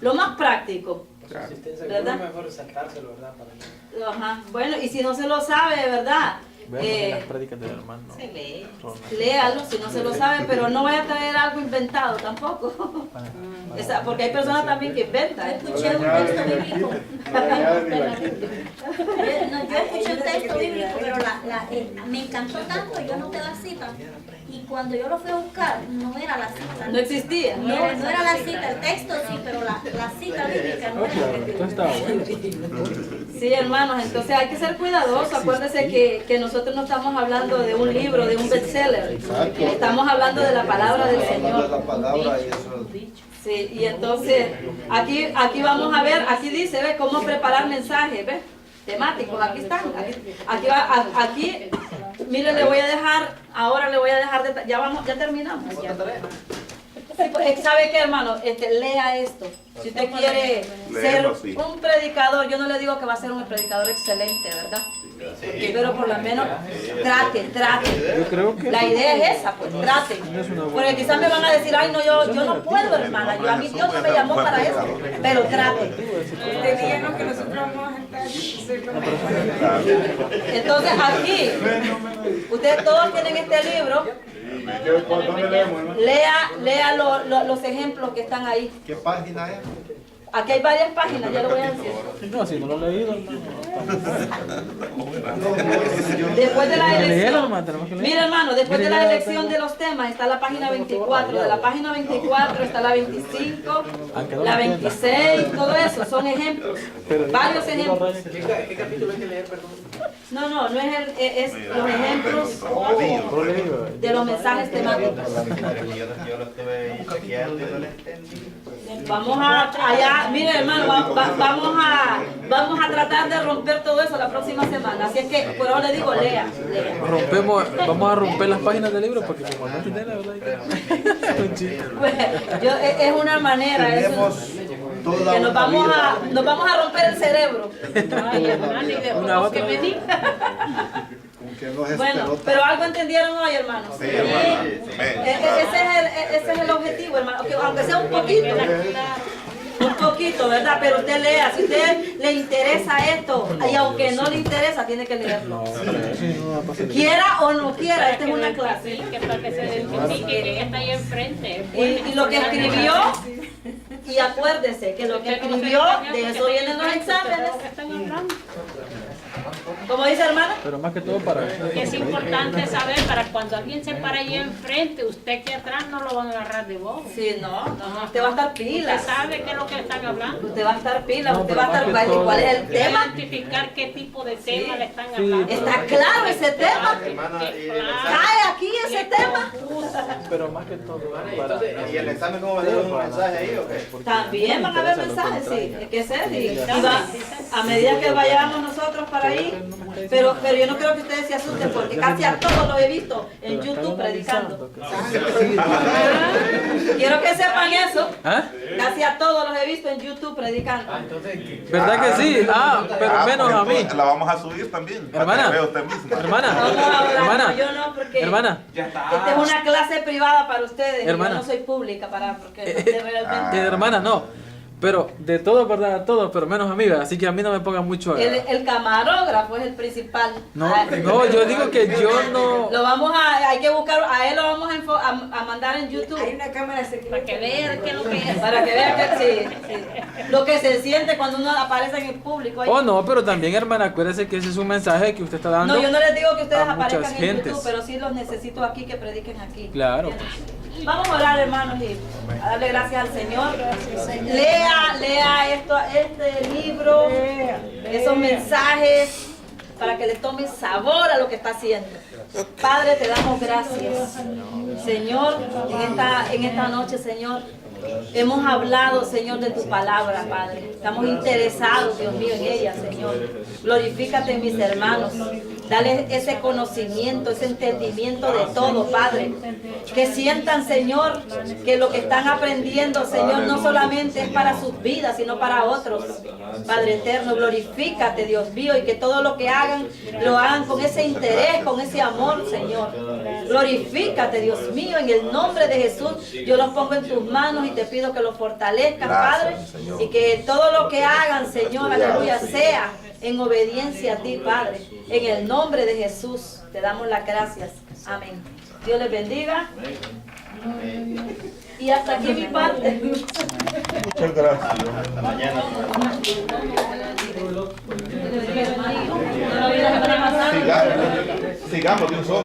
lo más práctico. ¿Verdad? Es mejor resaltárselo, ¿verdad? Ajá. Bueno, y si no se lo sabe, ¿verdad? Las prédicas del hermano. Se lee. Léalo si no se lo sabe, pero no vaya a traer algo inventado tampoco. Porque hay personas también que inventan. Escuché un texto bíblico. Yo escuché un texto bíblico, pero me encantó tanto, yo noté la cita. Y cuando yo lo fui a buscar, no era la cita. No existía. No era la cita, el texto sí, pero la cita bíblica no era. Sí, hermanos, entonces hay que ser cuidadosos. Acuérdense que nosotros no estamos hablando de un libro, de un bestseller. Estamos hablando de la palabra del Señor. Sí, y entonces aquí vamos a ver, aquí dice, ¿ves? Cómo preparar mensajes, ¿ves? Temáticos, aquí están. Aquí, mire, le voy a dejar, ya terminamos. Sí, pues, ¿sabe qué, hermano? Lea esto. Si usted quiere ser un predicador, yo no le digo que va a ser un predicador excelente, ¿verdad? Pero por lo menos trate. Yo creo que la idea es esa, pues trate. Porque quizás me van a decir, ay no, yo no puedo, hermana, a mí Dios no me llamó para eso, pero trate. Que nosotros vamos a estar. Entonces aquí, ustedes todos tienen este libro. Lea los ejemplos que están ahí. ¿Qué página es? Aquí hay varias páginas, ya lo voy a decir. No, si no lo he leído, Después de la elección, mira hermano, después de la elección de los temas está la página 24, de la página 24 está la 25, la 26, todo eso, son ejemplos, varios ejemplos. ¿Qué capítulo hay que leer, perdón? No es los ejemplos de los mensajes temáticos. Yo lo estuve chequeando y no lo entendí. Vamos allá, mire hermano, vamos a tratar de romper todo eso la próxima semana. Así es que por ahora le digo, lea. Vamos a romper las páginas del libro porque como no entiende la verdad. Es una manera, que nos vamos a romper el cerebro. Ay, hermano, y después que me di. Bueno, pero algo entendieron hoy, hermanos. Sí, hermano. Ese es el objetivo, hermano. Aunque sea un poquito, ¿verdad? Pero usted lea, si usted le interesa esto, y aunque no le interesa, tiene que leerlo. Quiera o no quiera, esta es una clase. Para que se identifique que está ahí enfrente. Y lo que escribió, y acuérdese que lo que escribió, de eso vienen los exámenes. ¿Cómo dice, hermana? Pero más que todo para... Que es importante saber para cuando alguien se para ahí enfrente, usted que atrás no lo van a agarrar de voz. Sí, no, usted va a estar pila. Usted sabe qué es lo que están hablando. Usted va a estar pila, usted va a estar cuál es el tema. Identificar qué tipo de tema le están hablando. Está claro ese tema. Cae aquí, ese tema. Pero más que todo, ¿Y el examen cómo va a tener un mensaje ahí o qué? También van a haber mensajes, sí, es que ser, y a medida que vayamos nosotros para ahí, pero yo no creo que ustedes se asusten porque casi a todos los he visto en YouTube predicando. Quiero que sepan eso. Casi a todos los he visto en YouTube predicando. ¿Verdad que sí? Pero menos a mí. La vamos a subir también. Hermana, para que vea usted misma. hermana, Vamos a hablar, hermana, no, yo no, porque hermana. esta es una clase privada para ustedes. Hermana. Y yo no soy pública porque realmente. Hermana, no. Pero de todo, ¿verdad? Todo, pero menos a mí, ¿verdad? Así que a mí no me pongan mucho. El camarógrafo es el principal. No, yo digo que yo no. Hay que buscar, a él lo vamos a mandar en YouTube. Hay una cámara secreta. Para que vean qué es lo que es. Para que vean que sí. Lo que se siente cuando uno aparece en el público. Oh, no, pero también, hermana, acuérdese que ese es un mensaje que usted está dando. No, yo no les digo que ustedes a muchas aparezcan en gentes. YouTube, pero sí los necesito aquí, que prediquen aquí. Claro. Vamos a orar, hermanos, y a darle gracias al Señor. Lea este libro, esos mensajes, para que le tome sabor a lo que está haciendo. Padre, te damos gracias, Señor, en esta noche, Señor. Hemos hablado, Señor, de tu palabra, Padre. Estamos interesados, Dios mío, en ella, Señor. Glorifícate en mis hermanos. Dale ese conocimiento, ese entendimiento de todo, Padre. Que sientan, Señor, que lo que están aprendiendo, Señor, no solamente es para sus vidas, sino para otros. Padre eterno, glorifícate, Dios mío, y que todo lo que hagan, lo hagan con ese interés, con ese amor, Señor. Glorifícate, Dios mío, en el nombre de Jesús. Yo los pongo en tus manos y te pido que los fortalezcas, Padre, y que todo lo que hagan, Señor, aleluya, sea en obediencia a ti, Padre. En el nombre de Jesús te damos las gracias. Amén. Dios les bendiga. Y hasta aquí mi parte. Muchas gracias. Hasta mañana. Sigamos, sigamos de un solo.